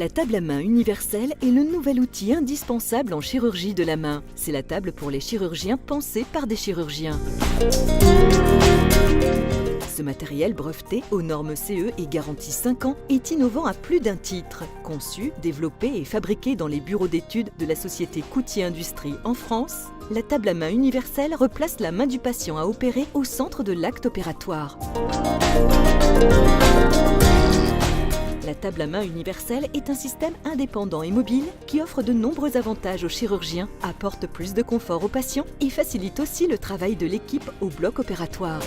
La table à main universelle est le nouvel outil indispensable en chirurgie de la main. C'est la table pour les chirurgiens pensée par des chirurgiens. Ce matériel breveté aux normes CE et garanti 5 ans est innovant à plus d'un titre. Conçu, développé et fabriqué dans les bureaux d'études de la société Coutier Industrie en France, la table à main universelle replace la main du patient à opérer au centre de l'acte opératoire. La table à main universelle est un système indépendant et mobile qui offre de nombreux avantages aux chirurgiens, apporte plus de confort aux patients et facilite aussi le travail de l'équipe au bloc opératoire.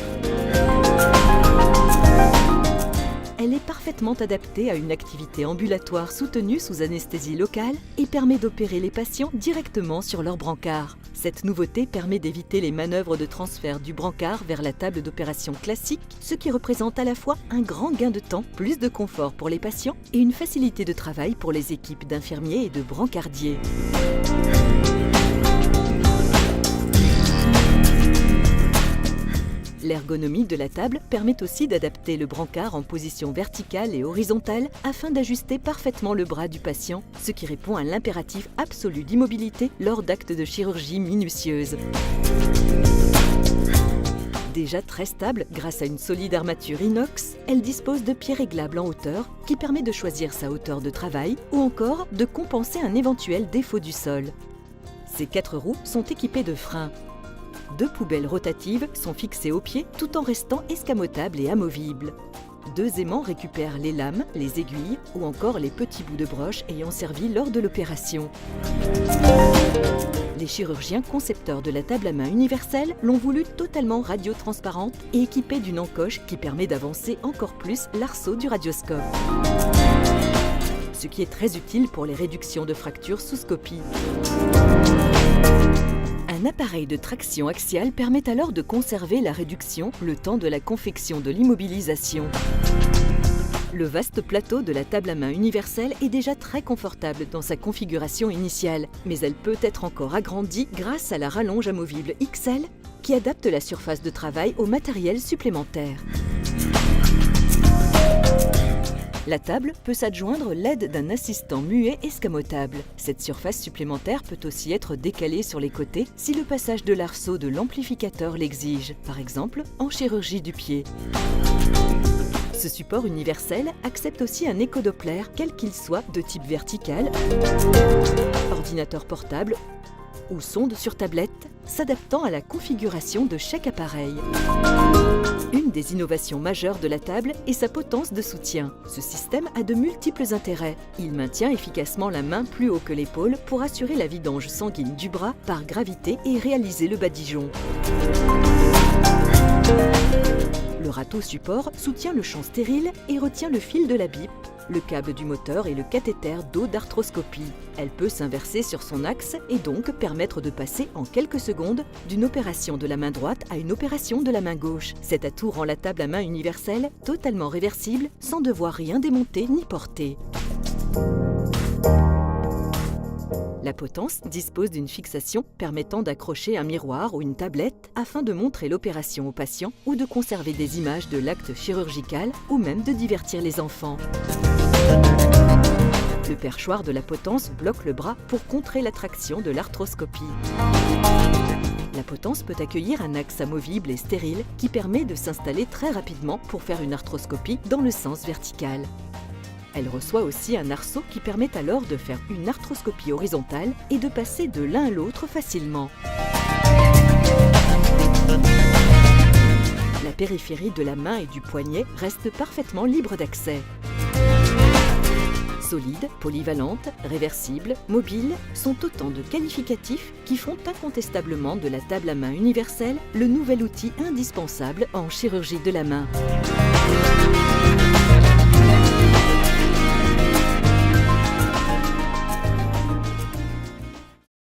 Elle est parfaitement adaptée à une activité ambulatoire soutenue sous anesthésie locale et permet d'opérer les patients directement sur leur brancard. Cette nouveauté permet d'éviter les manœuvres de transfert du brancard vers la table d'opération classique, ce qui représente à la fois un grand gain de temps, plus de confort pour les patients et une facilité de travail pour les équipes d'infirmiers et de brancardiers. L'ergonomie de la table permet aussi d'adapter le brancard en position verticale et horizontale afin d'ajuster parfaitement le bras du patient, ce qui répond à l'impératif absolu d'immobilité lors d'actes de chirurgie minutieuse. Déjà très stable grâce à une solide armature inox, elle dispose de pieds réglables en hauteur qui permet de choisir sa hauteur de travail ou encore de compenser un éventuel défaut du sol. Ces 4 roues sont équipées de freins. 2 poubelles rotatives sont fixées au pied tout en restant escamotables et amovibles. 2 aimants récupèrent les lames, les aiguilles ou encore les petits bouts de broche ayant servi lors de l'opération. Les chirurgiens concepteurs de la table à main universelle l'ont voulu totalement radiotransparente et équipée d'une encoche qui permet d'avancer encore plus l'arceau du radioscope. Ce qui est très utile pour les réductions de fractures sous scopie. Un appareil de traction axiale permet alors de conserver la réduction le temps de la confection de l'immobilisation. Le vaste plateau de la table à main universelle est déjà très confortable dans sa configuration initiale, mais elle peut être encore agrandie grâce à la rallonge amovible XL qui adapte la surface de travail au matériel supplémentaire. La table peut s'adjoindre l'aide d'un assistant muet escamotable. Cette surface supplémentaire peut aussi être décalée sur les côtés si le passage de l'arceau de l'amplificateur l'exige, par exemple en chirurgie du pied. Ce support universel accepte aussi un échodoppler, quel qu'il soit, de type vertical, ordinateur portable ou sonde sur tablette, s'adaptant à la configuration de chaque appareil. Une des innovations majeures de la table est sa potence de soutien. Ce système a de multiples intérêts. Il maintient efficacement la main plus haut que l'épaule pour assurer la vidange sanguine du bras par gravité et réaliser le badigeon. Le râteau support soutient le champ stérile et retient le fil de la bip, le câble du moteur et le cathéter d'eau d'arthroscopie. Elle peut s'inverser sur son axe et donc permettre de passer en quelques secondes d'une opération de la main droite à une opération de la main gauche. Cet atout rend la table à main universelle totalement réversible sans devoir rien démonter ni porter. La potence dispose d'une fixation permettant d'accrocher un miroir ou une tablette afin de montrer l'opération au patient ou de conserver des images de l'acte chirurgical ou même de divertir les enfants. Le perchoir de la potence bloque le bras pour contrer la traction de l'arthroscopie. La potence peut accueillir un axe amovible et stérile qui permet de s'installer très rapidement pour faire une arthroscopie dans le sens vertical. Elle reçoit aussi un arceau qui permet alors de faire une arthroscopie horizontale et de passer de l'un à l'autre facilement. La périphérie de la main et du poignet reste parfaitement libre d'accès. Solide, polyvalente, réversible, mobile sont autant de qualificatifs qui font incontestablement de la table à main universelle le nouvel outil indispensable en chirurgie de la main.